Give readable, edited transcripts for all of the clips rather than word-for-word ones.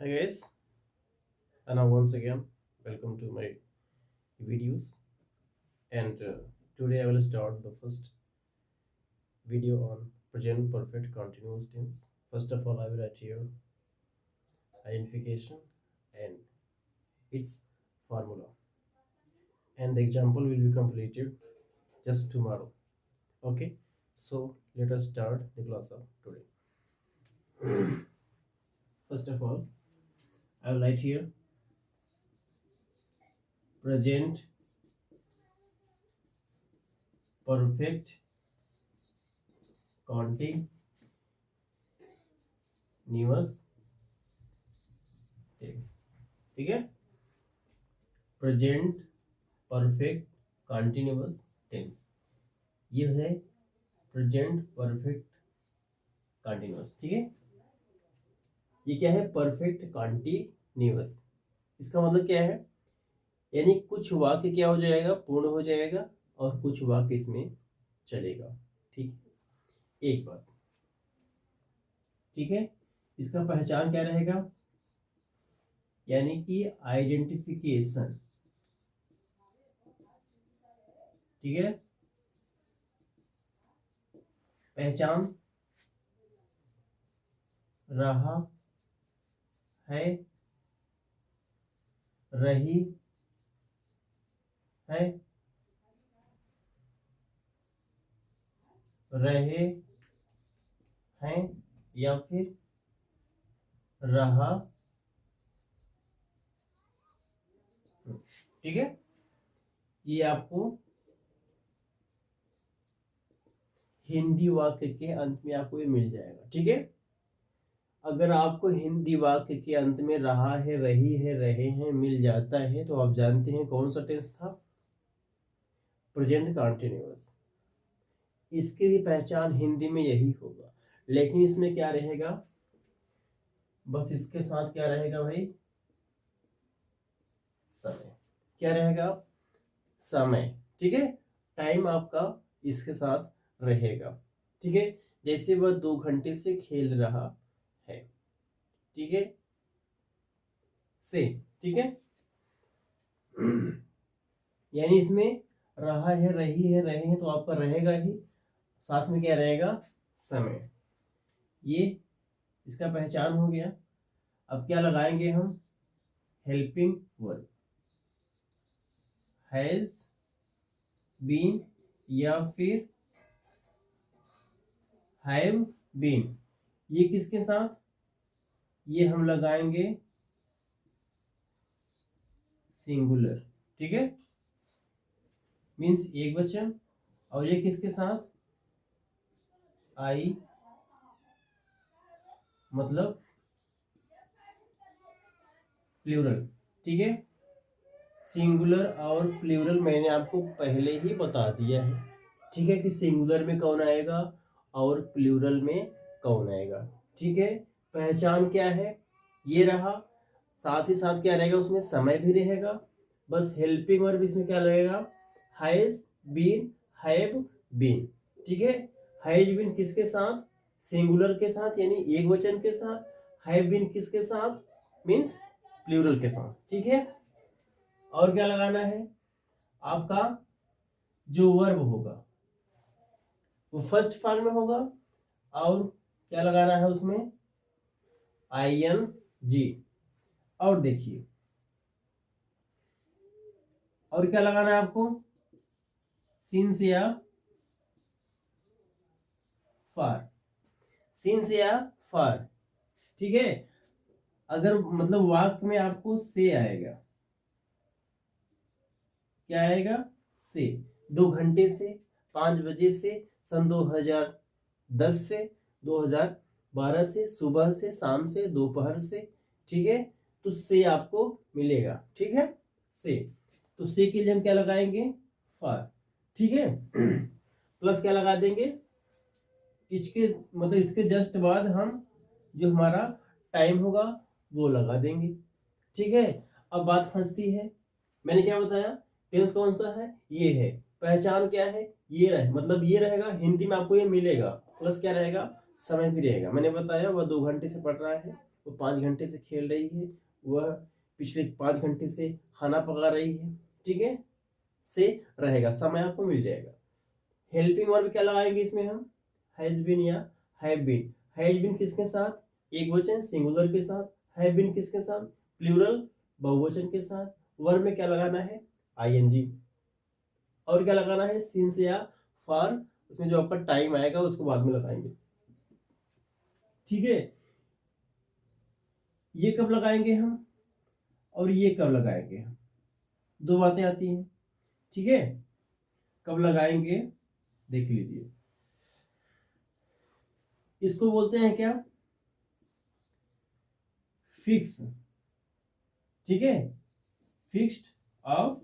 Hi guys, and now once again, welcome to my videos. And today I will start the first video on present perfect continuous tense. First of all, I will write here identification and its formula, and the example will be completed just tomorrow. Okay, so let us start the class of today. First of all, I will write here present perfect continuous tense. ठीक है, present perfect continuous tense, ये है present perfect continuous. ठीक है, ये क्या है? Perfect continuous. इसका मतलब क्या है? यानी कुछ वाक्य क्या हो जाएगा? पूर्ण हो जाएगा और कुछ वाक्य इसमें चलेगा। ठीक है, एक बात। ठीक है, इसका पहचान क्या रहेगा? यानी कि आइडेंटिफिकेशन। ठीक है, पहचान रहा है, रही है, रहे हैं या फिर रहा। ठीक है, ये आपको हिंदी वाक्य के अंत में आपको ये मिल जाएगा। ठीक है, अगर आपको हिंदी वाक्य के अंत में रहा है, रही है, रहे हैं मिल जाता है तो आप जानते हैं कौन सा टेंस था? Present continuous. इसकी भी पहचान हिंदी में यही होगा, लेकिन इसमें क्या रहेगा? बस इसके साथ क्या रहेगा भाई? समय। क्या रहेगा? समय। ठीक है, टाइम आपका इसके साथ रहेगा। ठीक है, जैसे वह 2 घंटे से खेल रहा है। ठीक है, से। ठीक है, यानी इसमें रहा है, रही है, रहे हैं तो आपका रहेगा ही, साथ में क्या रहेगा? समय। ये इसका पहचान हो गया। अब क्या लगाएंगे हम? हेल्पिंग वर्ब, हैज बीन या फिर हैव बीन। ये किसके साथ? ये हम लगाएंगे सिंगुलर। ठीक है, मीन्स एक वचन। और ये किसके साथ? आई, मतलब प्लूरल। ठीक है, सिंगुलर और प्लूरल मैंने आपको पहले ही बता दिया है। ठीक है, कि सिंगुलर में कौन आएगा और प्लूरल में कौन आएगा। ठीक है, पहचान क्या है? ये रहा, साथ ही साथ क्या रहेगा? उसमें समय भी रहेगा। बस हेल्पिंग वर्ब इसमें क्या लगेगा? Has been, have been. ठीक है, हैज बीन किसके साथ? सिंगुलर के साथ, यानी एक वचन के साथ। हैव बीन किसके साथ? मीन्स प्लूरल के साथ। ठीक है, और क्या लगाना है? आपका जो वर्ब होगा वो फर्स्ट फॉर्म में होगा, और क्या लगाना है उसमें? ING। और देखिए, और क्या लगाना है आपको? सिंस या फॉर। सिंस या फॉर। ठीक है, अगर मतलब वाक्य में आपको से आएगा, क्या आएगा? से। 2 घंटे से, 5 बजे से, सन 2010 से, 2012 से, सुबह से, शाम से, दोपहर से। ठीक है, तो से आपको मिलेगा। ठीक है, से। तो से के लिए हम क्या लगाएंगे? फॉर। ठीक है, प्लस क्या लगा देंगे? इसके मतलब इसके जस्ट बाद हम जो हमारा टाइम होगा वो लगा देंगे। ठीक है, अब बात फंसती है। मैंने क्या बताया? टेंस कौन सा है? ये है। पहचान क्या है? ये रहे, मतलब ये रहेगा। हिंदी में आपको ये मिलेगा, प्लस क्या रहेगा? समय भी रहेगा। मैंने बताया वह 2 घंटे से पढ़ रहा है, वो 5 घंटे से खेल रही है, वह पिछले 5 घंटे से खाना पका रही है, ठीक है, से रहेगा, समय आपको मिल जाएगा। हेल्पिंग वर्ब क्या लगाएंगे इसमें हम, हैज बीन या हैव बीन। हैज बीन किसके साथ, एक वचन सिंगुलर के साथ, हैव बीन किसके साथ, प्लूरल बहुवचन के साथ। वर्ब में क्या लगाना है, आईएनजी, और क्या लगाना है, सिंस या फॉर, उसमें जो आपका टाइम आएगा उसको बाद में लगाएंगे, ठीक है। ये कब लगाएंगे हम और ये कब लगाएंगे हम, दो बातें आती हैं, ठीक है। कब लगाएंगे देख लीजिए, इसको बोलते हैं क्या, फिक्स, ठीक है, फिक्स्ड ऑफ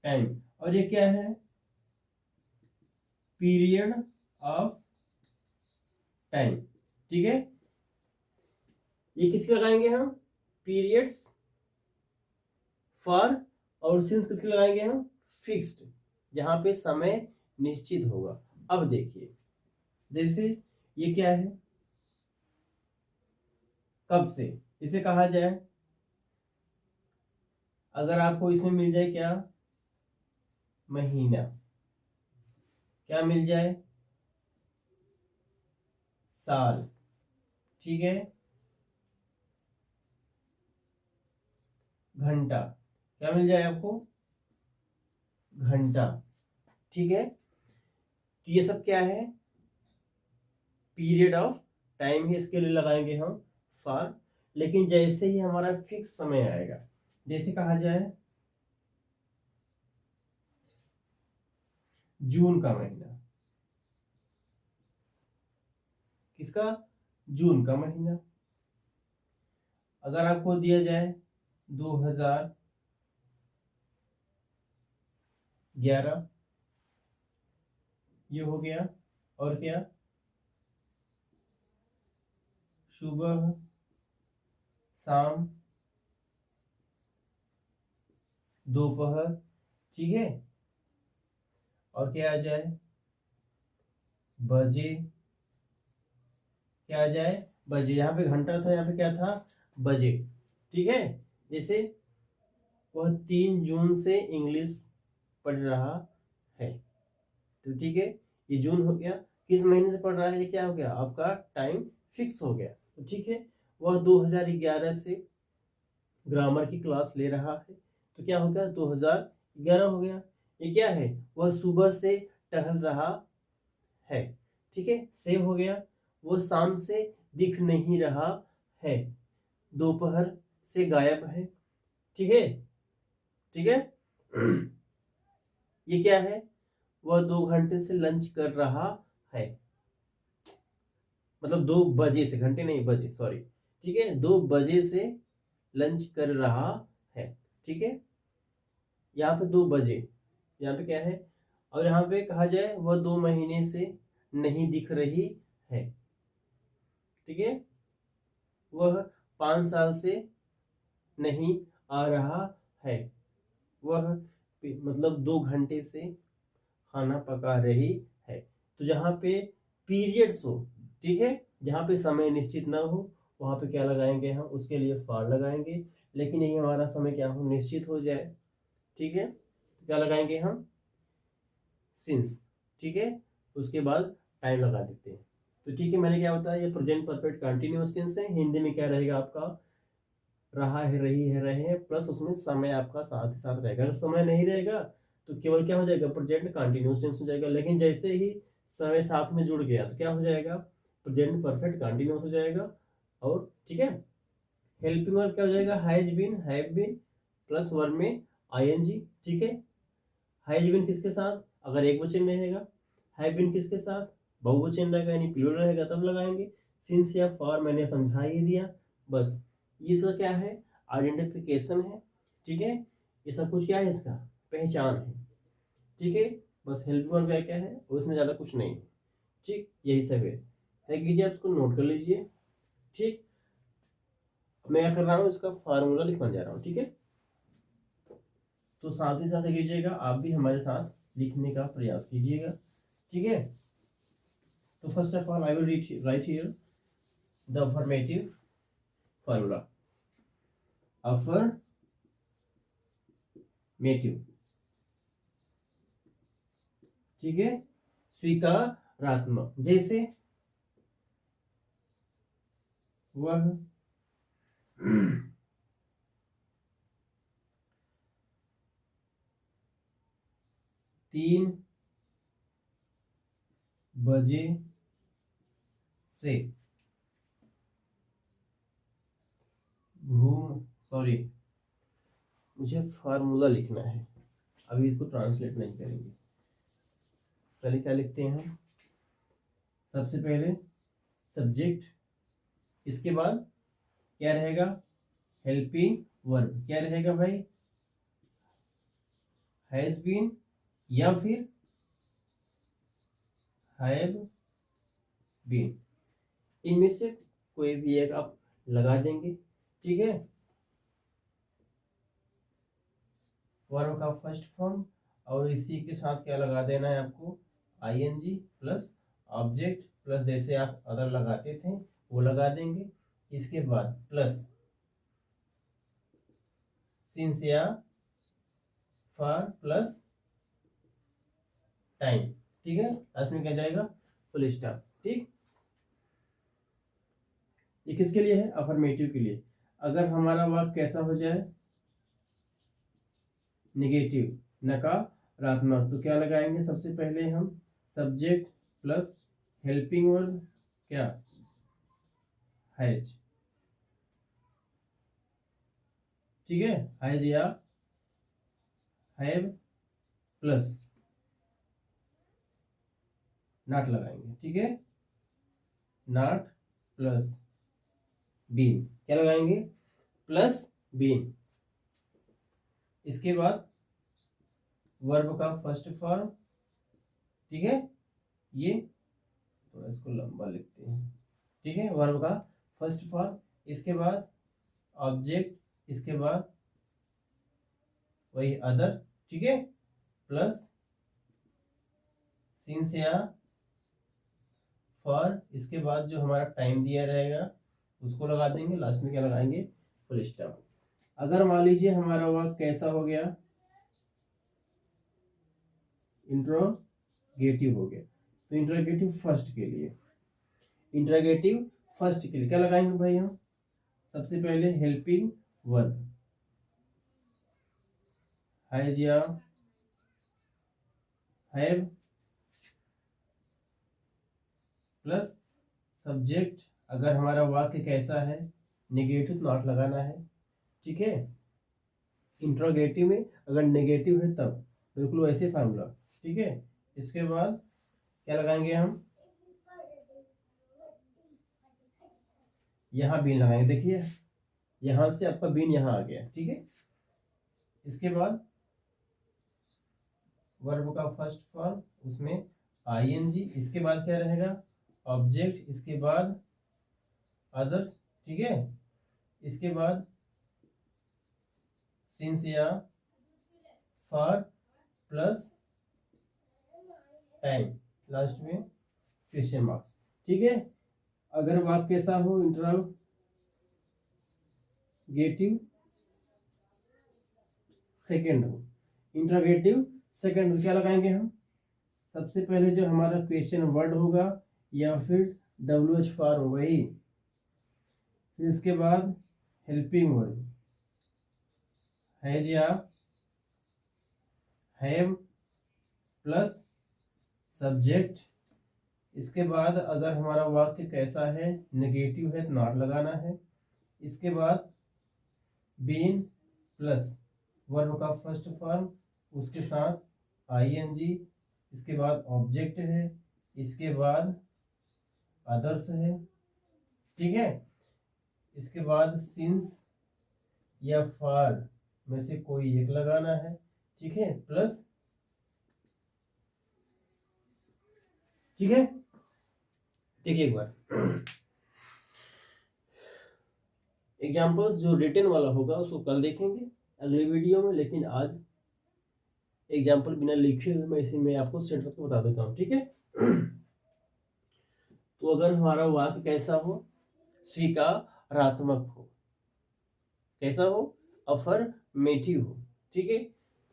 टाइम। और ये क्या है, पीरियड ऑफ टाइम, ठीक है। ये किसके लगाएंगे हम, पीरियड्स, फॉर, और सिंस किसके लगाएंगे हम, फिक्स्ड, जहां पे समय निश्चित होगा। अब देखिए, जैसे ये क्या है, कब से, इसे कहा जाए, अगर आपको इसमें मिल जाए क्या, महीना, क्या मिल जाए, साल, ठीक है, घंटा, क्या मिल जाए आपको, घंटा, ठीक है। तो ये सब क्या है, पीरियड ऑफ टाइम है, इसके लिए लगाएंगे हम फॉर। लेकिन जैसे ही हमारा फिक्स समय आएगा, जैसे कहा जाए जून का महीना, किसका, जून का महीना। अगर आपको दिया जाए 2011, ये हो गया, और क्या, सुबह, शाम, दोपहर, ठीक है, और क्या आ जाए, बजे, क्या आ जाए, बजे। यहाँ पे घंटा था, यहाँ पे क्या था, बजे, ठीक है। जैसे वह 3 जून से इंग्लिश पढ़ रहा है, तो ठीक है, ये जून हो गया, किस महीने से पढ़ रहा है, ये क्या हो गया, आपका टाइम फिक्स हो गया, तो ठीक है। वह 2011 से ग्रामर की क्लास ले रहा है, तो क्या हो गया, 2011 हो गया। ये क्या है, वह सुबह से टहल रहा है, ठीक है, सेव हो गया। वो शाम से दिख नहीं रहा है, दोपहर से गायब है, ठीक है, ठीक है। ये क्या है, वह 2 घंटे से लंच कर रहा है, मतलब 2 बजे से, घंटे नहीं बजे, सॉरी, ठीक है, 2 बजे से लंच कर रहा है, ठीक है। यहाँ पे 2 बजे, यहाँ पे क्या है, और यहाँ पे कहा जाए वह 2 महीने से नहीं दिख रही है, ठीक है। वह 5 साल से नहीं आ रहा है, वह मतलब 2 घंटे से खाना पका रही है। तो जहाँ पे पीरियड्स हो, ठीक है, जहाँ पे समय निश्चित ना हो, वहाँ पे क्या लगाएंगे हम, उसके लिए फॉर लगाएंगे। लेकिन यही हमारा समय क्या हो, निश्चित हो जाए, ठीक है, तो क्या लगाएंगे हम, सिंस, ठीक है, उसके बाद टाइम लगा देते हैं। तो ठीक है, मैंने क्या बताया, ये प्रेजेंट परफेक्ट कंटिन्यूअस टेंस है। हिंदी में क्या रहेगा आपका, रहा है, रही है, रहे हैं, प्लस उसमें समय आपका साथ ही साथ रहेगा। अगर समय नहीं रहेगा तो केवल क्या हो जाएगा, प्रेजेंट कंटिन्यूअस टेंस हो जाएगा। लेकिन जैसे ही समय साथ में जुड़ गया तो क्या हो जाएगा, प्रेजेंट परफेक्ट कंटिन्यूअस हो जाएगा। और ठीक है, हेल्पिंग वर्ब क्या हो जाएगा, has been, have been, plus verb में आईएनजी, ठीक है। हैज बीन किसके साथ, अगर एक वचन में रहेगा, हैव बीन किसके साथ, बहुवचन रहेगा यानी प्लूरल रहेगा तब लगाएंगे। सिंस या फॉर मैंने समझा ही दिया, बस ये सब क्या है, आइडेंटिफिकेशन है, ठीक है। ये सब कुछ क्या है, इसका पहचान है, ठीक है। बस हेल्प वर्ब क्या है, उसमें ज़्यादा कुछ नहीं है, ठीक, यही सब है। क्या कीजिए, आप इसको नोट कर लीजिए, ठीक। मैं क्या कर रहा हूँ, इसका फार्मूला लिखवाने जा रहा हूँ, ठीक है। तो साथ ही साथ कीजिएगा, आप भी हमारे साथ लिखने का प्रयास कीजिएगा, ठीक है। तो first of all I will write here the affirmative formula, affirmative, ठीक है, स्वीकारात्मक, जैसे वह 3 बजे से मुझे फार्मूला लिखना है, अभी इसको ट्रांसलेट नहीं करेंगे। पहले क्या लिखते हैं हम? सबसे पहले सब्जेक्ट, इसके बाद क्या रहेगा? Helping verb. क्या रहेगा भाई? हैज बीन या फिर हैव बीन, इनमें से कोई भी एक आप लगा देंगे, ठीक है। वर्ब का फर्स्ट फॉर्म, और इसी के साथ क्या लगा देना है आपको? आईएनजी प्लस ऑब्जेक्ट प्लस जैसे आप अदर लगाते थे वो लगा देंगे। इसके बाद प्लस सिंस या फॉर प्लस टाइम, ठीक है। लास्ट में क्या जाएगा? फुल स्टॉप, ठीक। ये किसके लिए है? अफर्मेटिव के लिए। अगर हमारा वाक्य कैसा हो जाए? नेगेटिव, नकारात्मक, तो क्या लगाएंगे? सबसे पहले हम सब्जेक्ट प्लस हेल्पिंग वर्ब, क्या? हैज, ठीक है, हैज या हैव प्लस नॉट लगाएंगे, ठीक है। नॉट प्लस बीन, क्या लगाएंगे? Plus been. इसके बाद वर्ब का फर्स्ट फॉर्म, ठीक है, ये थोड़ा इसको लंबा लिखते हैं, ठीक है। वर्ब का फर्स्ट फॉर्म, इसके बाद ऑब्जेक्ट, इसके बाद वही अदर, ठीक है, प्लस सिंस या फॉर, इसके बाद जो हमारा टाइम दिया रहेगा उसको लगा देंगे। लास्ट में क्या लगाएंगे? Full stop. अगर मान लीजिए हमारा वाक्य कैसा हो गया? इंट्रोगेटिव हो गया, तो इंट्रोगेटिव फर्स्ट के लिए, क्या लगाएंगे भाई हम? सबसे पहले हेल्पिंग वर्ब, हैज या हैव प्लस सब्जेक्ट। अगर हमारा वाक्य कैसा है? नेगेटिव, तो नॉट लगाना है, ठीक है। इंट्रोगेटिव में अगर नेगेटिव है तब बिल्कुल वैसे फार्मूला, ठीक है। इसके बाद क्या लगाएंगे हम? यहाँ बीन लगाएंगे, देखिए यहां से आपका बीन यहाँ आ गया, ठीक है। इसके बाद वर्ब का फर्स्ट फॉर्म, उसमें आईएनजी, इसके बाद क्या रहेगा? ऑब्जेक्ट, इसके बाद अदर्स, ठीक है। इसके बाद सिंस या फॉर प्लस टाइम, लास्ट में क्वेश्चन मार्क्स, ठीक है। अगर वाक्य कैसा हो? इंट्रोगेटिव सेकंड हो, इंट्रोगेटिव सेकंड हो, क्या लगाएंगे हम? सबसे पहले जो हमारा क्वेश्चन वर्ड होगा या फिर WH फॉर्म, वही। फिर इसके बाद हेल्पिंग वर्ब, हैज या हैव प्लस सब्जेक्ट। इसके बाद अगर हमारा वाक्य कैसा है? नेगेटिव है तो नॉट लगाना है। इसके बाद बीन प्लस वर्ब का फर्स्ट फॉर्म, उसके साथ आईएनजी, इसके बाद ऑब्जेक्ट है, इसके बाद अदर्स है, ठीक है। इसके बाद सिंस या फॉर में से कोई एक लगाना है, ठीक है, प्लस, ठीक है। देखिए एक बार एग्जाम्पल जो रिटन वाला होगा उसको कल देखेंगे अगले वीडियो में, लेकिन आज एग्जाम्पल बिना लिखे हुए मैं इसी में आपको सेट करके बता देता हूँ, ठीक है। तो अगर हमारा वाक्य कैसा हो? स्वीकारात्मक हो, कैसा हो, अफर्मेटिव हो। ठीक है,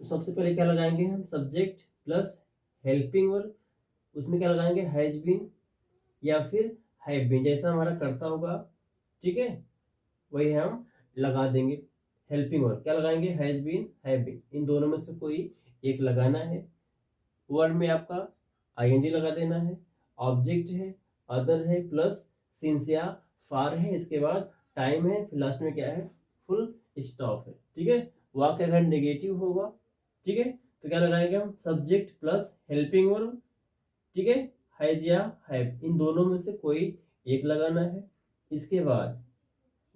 तो सबसे पहले क्या लगाएंगे हम, सब्जेक्ट प्लस हेल्पिंग वर्ब, उसमें क्या लगाएंगे, हैज बीन या फिर हैव बीन, जैसा हमारा करता होगा। ठीक है, वही हम लगा देंगे। हेल्पिंग वर्ब क्या लगाएंगे, हैज बीन, हैव बीन, इन दोनों में से कोई एक लगाना है। वर्ब में आपका आईएनजी लगा देना है, ऑब्जेक्ट है, अदर है, प्लस सिंस या फार है, इसके बाद टाइम है, फिर लास्ट में क्या है, फुल स्टॉप है। ठीक है, वाक्य अगर नेगेटिव होगा, ठीक है, तो क्या लगाएंगे हम, सब्जेक्ट प्लस हेल्पिंग वर्ब, ठीक है, हैज या हैव, इन दोनों में से कोई एक लगाना है। इसके बाद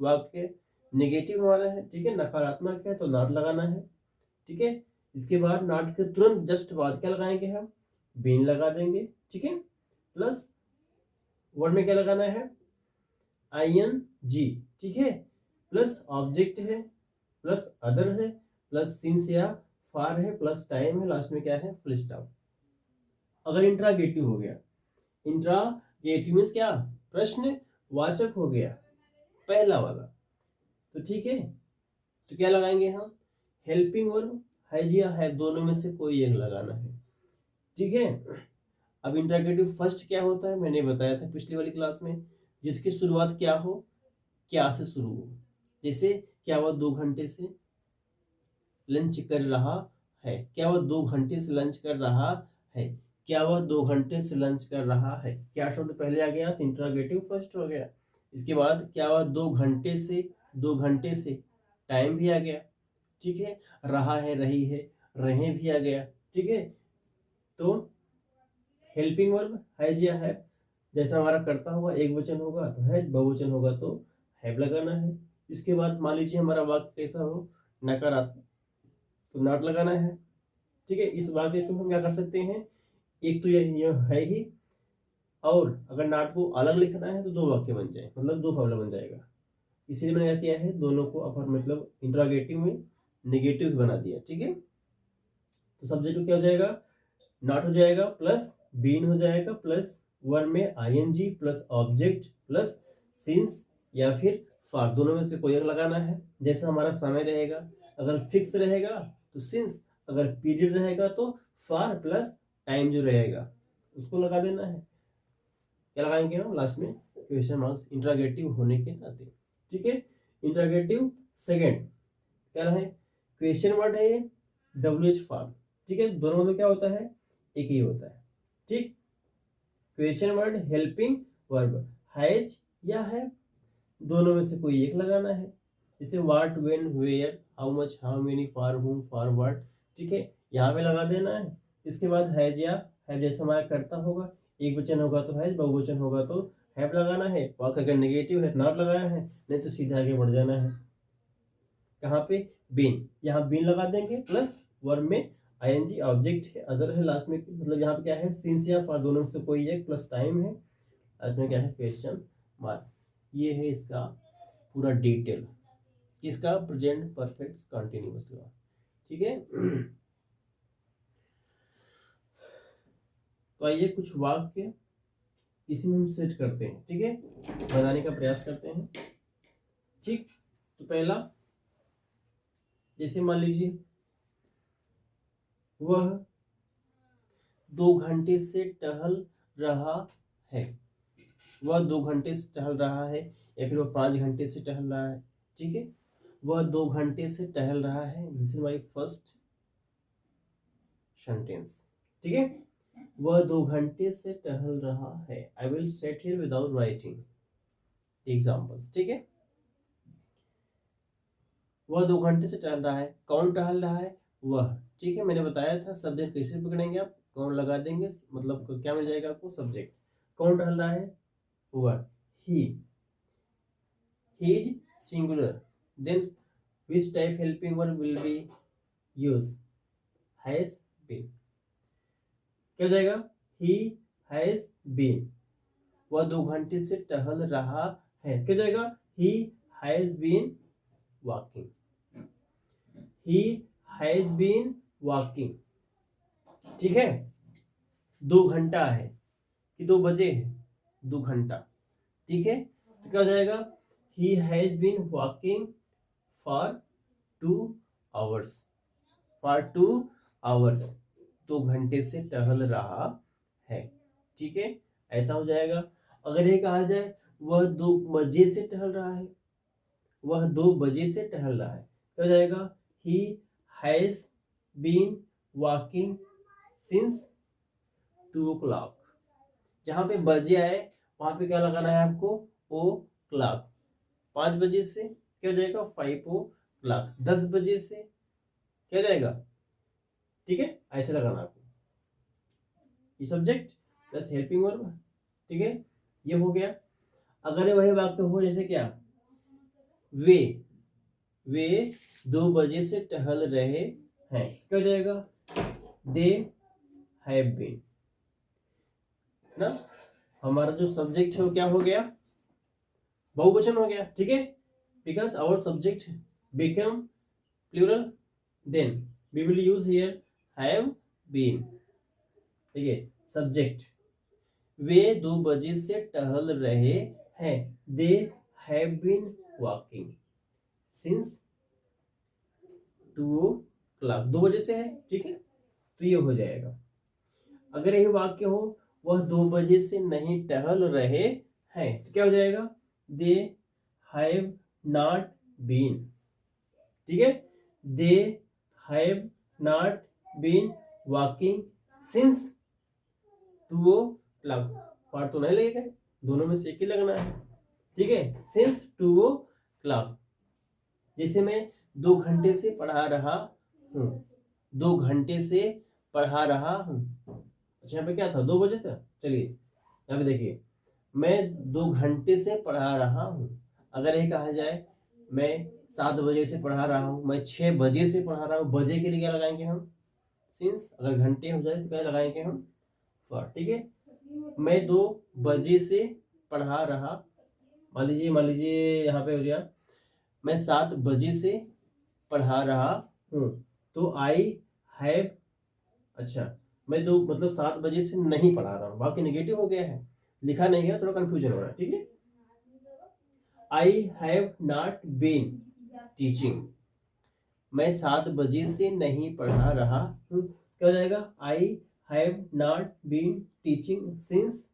वाक्य नेगेटिव हमारा है, ठीक है, नकारात्मक है तो नॉट लगाना है। ठीक है, इसके बाद नॉट के तुरंत जस्ट बाद क्या लगाएंगे हम, बीन लगा देंगे। ठीक है, प्लस वर्ड में क्या लगाना है, ING। ठीक है, प्लस ऑब्जेक्ट है, प्लस अदर है, प्लस सिंस या फार है, प्लस टाइम है, लास्ट में क्या है, फुल स्टॉप। अगर इंट्रागेटिव हो गया, इंट्रागेटिव मीन्स क्या, प्रश्न वाचक हो गया पहला वाला, तो ठीक है, तो क्या लगाएंगे हम, हेल्पिंग वर्ब, हैज या हैव, दोनों में से कोई एक लगाना है। ठीक है, अब इंट्रागेटिव फर्स्ट क्या होता है, मैंने बताया था पिछली वाली क्लास में, जिसकी शुरुआत क्या हो, क्या से शुरू हो। जैसे क्या वह 2 घंटे से लंच कर रहा है, क्या वह 2 घंटे से लंच कर रहा है, क्या वह 2 घंटे से लंच कर रहा है, क्या शब्द पहले आ गया तो इंट्रागेटिव फर्स्ट हो गया। इसके बाद क्या वह 2 घंटे से, 2 घंटे से टाइम भी आ गया। ठीक है, रहा है, रही है, रहे भी आ गया। ठीक है, तो हेल्पिंग वर्ब हैज या हैव, जैसा हमारा करता होगा, एक वचन होगा तो हैज, बहुवचन होगा तो हैव लगाना है। इसके बाद मान लीजिए हमारा वाक्य कैसा हो, नकारात्मक, तो नॉट लगाना है। ठीक है, इस वाक्य को हम क्या कर सकते हैं, एक तो ये है ही, और अगर नॉट को अलग लिखना है तो 2 वाक्य बन जाए, मतलब 2 फॉर्मूला बन जाएगा। इसीलिए मैंने क्या किया है, दोनों को अपर मतलब इंट्रागेटिव में नेगेटिव बना दिया। ठीक है, तो सब्जेक्ट क्या हो जाएगा, नॉट हो जाएगा, प्लस बीन हो जाएगा, प्लस वर्ब में ING, plus object, plus since या फिर फॉर, दोनों में से कोई एक लगाना है। जैसा हमारा समय रहेगा, अगर फिक्स रहेगा तो सिंस, अगर पीरियड रहेगा तो फॉर, प्लस टाइम जो रहेगा उसको लगा देना है। क्या लगाएंगे हम लास्ट में, क्वेश्चन मार्क्स, इंट्रागेटिव होने के नाते। ठीक है, इंट्रागेटिव सेकेंड क्या रहे, क्वेश्चन वर्ड है ये, WH फॉर्म। ठीक है, दोनों में क्या होता है, एक ही होता है। ठीक, question word helping verb, has या है, दोनों में से कोई एक लगाना है। जैसे what, when, where, how much, how many, for whom, for what. ठीक है, यहाँ पे लगा देना है। इसके बाद हैज या हैव, जैसे हमारा करता होगा, एक वचन होगा तो हैज, बहुवचन होगा तो हैव लगाना है। वाक्य अगर नेगेटिव है नॉट लगाना है, नहीं तो सीधा आगे बढ़ जाना है। कहाँ पे, बीन, यहाँ बीन लगा देंगे, प्लस वर्ब में ING, ऑब्जेक्ट है, अदर है, लास्ट में मतलब यहाँ पे क्या है, सिंस या फॉर, दोनों में से कोई एक, प्लस टाइम है, लास्ट में क्या है, क्वेश्चन मार्क। ये है इसका पूरा डिटेल, इसका प्रेजेंट परफेक्ट कंटिन्यूअस का। ठीक है, तो आइए कुछ वाक्य इसी में हम सेट करते हैं। ठीक है, बनाने का प्रयास करते हैं। ठीक, तो पहला, जैसे मान लीजिए वह 2 घंटे से टहल रहा है, वह 2 घंटे से टहल रहा है, या फिर वह 5 घंटे से टहल रहा है। ठीक है, वह 2 घंटे से टहल रहा है, this is my first sentence. ठीक है, वह 2 घंटे से टहल रहा है, I will set here without writing examples. ठीक है, वह 2 घंटे से टहल रहा है, कौन टहल रहा है, वह। ठीक है, मैंने बताया था सब्जेक्ट कैसे पकड़ेंगे आप, कौन लगा देंगे, मतलब क्या मिल जाएगा आपको, सब्जेक्ट। कौन टहल रहा है, वह, he is singular, then which type helping verb will be use, has been. क्या हो जाएगा, ही हैज बीन, वह 2 घंटे से टहल रहा है, क्या हो जाएगा, he has been walking, he has been walking. ठीक है, 2 घंटा है कि 2 बजे है, 2 घंटा। ठीक है, तो क्या हो जाएगा, he has been walking for 2 hours, for 2 hours, 2 घंटे से टहल रहा है। ठीक है, ऐसा हो जाएगा। अगर ये कहा जाए वह 2 बजे से टहल रहा है, वह 2 बजे से टहल रहा है, क्या हो जाएगा? He has been walking since 2 o'clock। जहां पे बजे आए वहां पे क्या लगाना है आपको? ओ क्लॉक। 5 बजे से क्या हो जाएगा? 5 o'clock। 10 बजे से क्या हो जाएगा? ठीक है, ऐसे लगाना आपको। ये सब्जेक्ट प्लस हेल्पिंग वर्ब। ठीक है, ये हो गया। अगर वही वाक्य हो जैसे क्या, वे वे 2 बजे से टहल रहे हैं, क्या हो जाएगा? दे हैव बीन ना। हमारा जो सब्जेक्ट है वो क्या हो गया? बहुवचन हो गया। ठीक है, because our subject become plural, then we will use here have been. ठीक है, सब्जेक्ट वे 2 बजे से टहल रहे हैं, they have been walking since 2 o'clock, 2 बजे से है। ठीक है, तो ये हो जाएगा। अगर यही वाक्य हो वह 2 बजे से नहीं टहल रहे हैं, तो क्या हो जाएगा? They have not been. ठीक है, they have not been walking since 2 o'clock। For तो नहीं लगेगा, दोनों में से एक ही लगना है। ठीक है, सिंस 2 o'clock। जैसे मैं 2 घंटे से पढ़ा रहा हूँ, 2 घंटे से पढ़ा रहा हूँ। अच्छा, यहाँ पे क्या था? 2 बजे था। चलिए यहाँ पे देखिए, मैं 2 घंटे से पढ़ा रहा हूँ। अगर ये कहा जाए मैं 7 बजे से पढ़ा रहा हूँ, मैं 6 बजे से पढ़ा रहा हूँ, बजे के लिए क्या लगाएंगे हम? सिंस। अगर घंटे हो जाए तो क्या लगाएंगे हम? फॉर। ठीक है, मैं 2 बजे से पढ़ा रहा, मान लीजिए यहाँ पे हो गया मैं 7 बजे से पढ़ा रहा हूँ, तो आई हैव, अच्छा मैं 7 बजे से नहीं पढ़ा रहा हूँ, वाक्य नेगेटिव हो गया है, लिखा नहीं है, थोड़ा कंफ्यूजन हो रहा है। ठीक है, I have not been teaching, मैं 7 बजे से नहीं पढ़ा रहा हूँ, क्या हो जाएगा? I have not been teaching since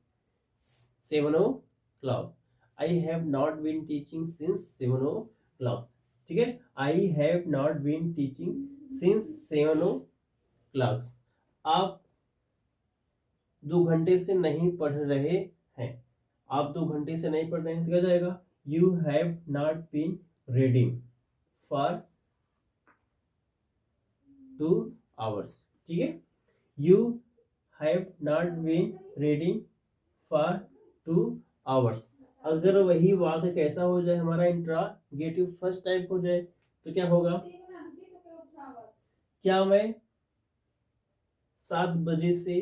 7 o'clock। I have not been teaching since 7 o'clock। ठीक है, I have not been teaching since 7 o'clock। आप 2 घंटे से नहीं पढ़ रहे हैं, आप 2 घंटे से नहीं पढ़ रहे हैं, तो क्या हो जाएगा? You have not been reading for 2 hours। ठीक है, you have not been reading for 2 hours। अगर वही वाक्य कैसा हो जाए, हमारा इंट्रागेटिव फर्स्ट टाइप हो जाए, तो क्या होगा? क्या मैं 7 बजे से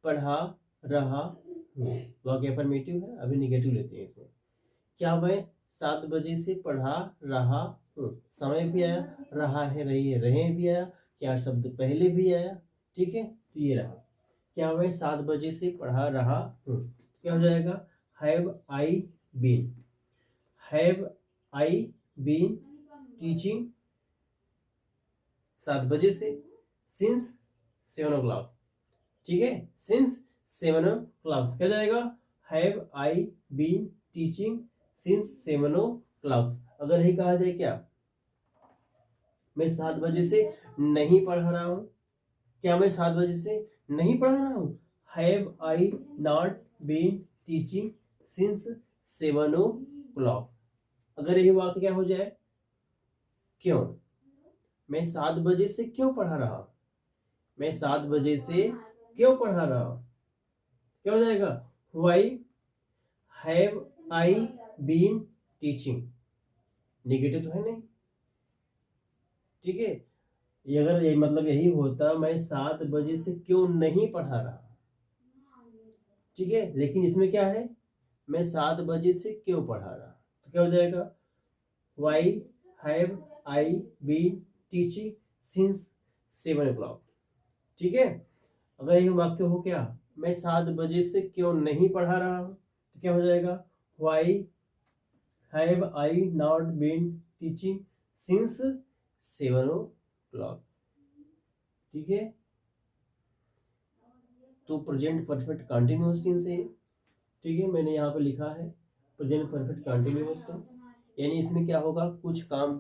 पढ़ा रहा हूँ, वाक्य अफर्मेटिव है, अभी निगेटिव लेते हैं इसमें। क्या मैं 7 बजे से पढ़ा रहा हूँ, समय भी आया, रहा है, रही है, रहे भी आया, क्या शब्द पहले भी आया। ठीक है, तो ये रहा, क्या मैं 7 बजे से पढ़ा रहा हूँ, क्या हो जाएगा? Have I been, have I been teaching 7 बजे से सिंस 7 o'clock। ठीक है, सिंस 7 o'clock क्या जाएगा? Have I been teaching since 7 o'clock। अगर यही कहा जाए क्या, मैं 7 बजे से नहीं पढ़ रहा हूँ, क्या मैं 7 बजे से नहीं पढ़ रहा हूँ? Have I not been teaching since 7 o'clock। अगर यही वाक्य क्या हो जाए, क्यों मैं 7 बजे से क्यों पढ़ा रहा, मैं 7 बजे से क्यों पढ़ा रहा, क्या हो जाएगा? Why have I been teaching. Negative तो है नहीं। ठीक है, ये अगर ये मतलब यही होता मैं 7 बजे से क्यों नहीं पढ़ा रहा, ठीक है, लेकिन इसमें क्या है, मैं 7 बजे से क्यों पढ़ा रहा, तो क्या हो जाएगा? Why have I been teaching since 7 o'clock। ठीक है, अगर ये वाक्य हो क्या, मैं 7 बजे से क्यों नहीं पढ़ा रहा हूँ, तो क्या हो जाएगा? Why have I not been teaching since 7 o'clock। ठीक है, तो प्रेजेंट परफेक्ट कंटिन्यूअस टेंस है। ठीक है, मैंने यहाँ पे लिखा है प्रेजेंट परफेक्ट कंटिन्यूअस टेंस, यानी इसमें क्या होगा, कुछ काम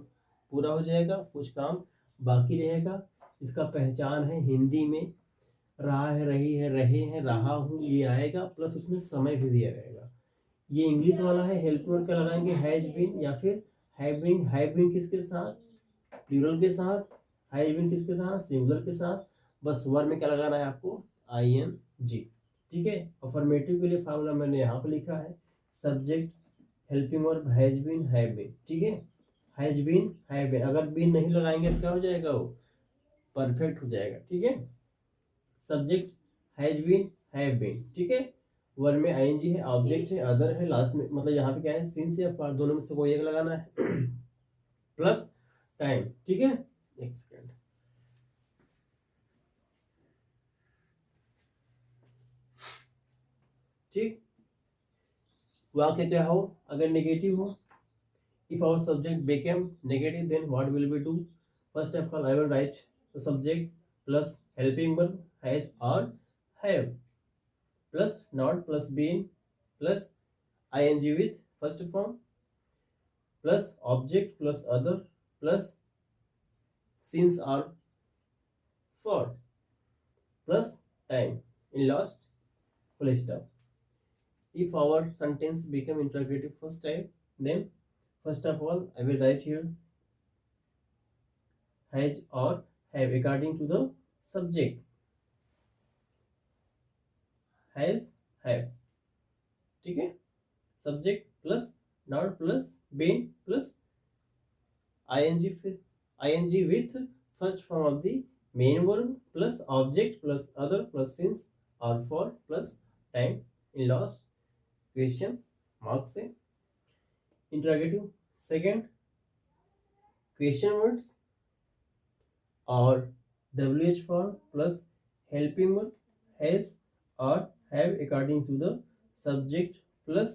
पूरा हो जाएगा, कुछ काम बाकी रहेगा। इसका पहचान है हिंदी में रहा है, रही है, रहे हैं, रहा हूँ, ये आएगा, प्लस उसमें समय भी दिया रहेगा। ये इंग्लिश वाला है, हेल्प में क्या लगाएंगे, हैज बीन या फिर हैव बीन। हैव बीन किसके साथ, प्लूरल के साथ, हैज बीन किसके साथ, सिंगुलर के साथ। बस वर्ब में क्या लगाना है आपको, ING। ठीक है, अफर्मेटिव के लिए फार्मूला मैंने यहाँ पे लिखा है, subject helping verb has been have been. ठीक है, हैज बीन हैव बीन, अगर बीन नहीं लगाएंगे तो क्या हो जाएगा, वो परफेक्ट हो जाएगा। ठीक है, subject has been have been. ठीक है, वर्ब में ING है, ऑब्जेक्ट है, अदर है, लास्ट में मतलब यहाँ पे क्या है, सिंस या फॉर, दोनों में से कोई एक लगाना है प्लस टाइम। ठीक है, एक सेकेंड। ठीक, वाक्य क्या हो, अगर नेगेटिव हो, if our subject became negative then what will we do? First of all I will write the subject plus helping verb has or have plus not plus been plus ING with first form plus object plus other plus since or for plus time in last full stop. If our sentence become interrogative first time, then first of all I will write here has or have according to the subject, has have। ठीक है, subject plus not plus been plus ING, फिर ING with first form of the main verb plus object plus other plus since और for plus time in last question mark से interrogative. Second, question words और WH form plus helping verb has और have according to the subject plus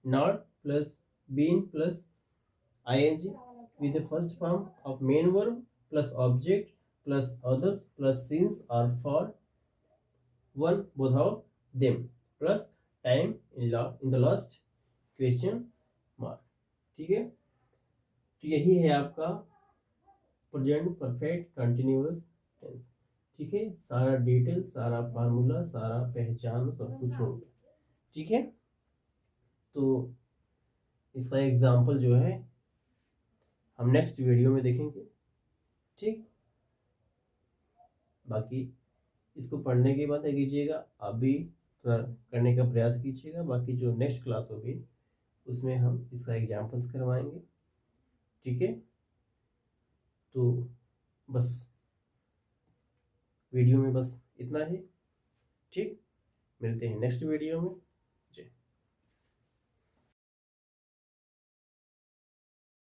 not plus been plus ING with the first form of main verb plus object plus others plus since or for one both of them plus time in the last question mark। ठीक है, तो यही है आपका present perfect continuous tense. ठीक है, सारा detail, सारा फार्मूला, सारा पहचान, सब कुछ हो गया। ठीक है, तो इसका एग्जाम्पल जो है हम नेक्स्ट वीडियो में देखेंगे। ठीक, बाकी इसको पढ़ने के बाद कीजिएगा, अभी थोड़ा करने का प्रयास कीजिएगा, बाकी जो नेक्स्ट क्लास होगी उसमें हम इसका एग्जाम्पल्स करवाएंगे। ठीक है, तो बस वीडियो में बस इतना ही। ठीक, मिलते हैं नेक्स्ट वीडियो में।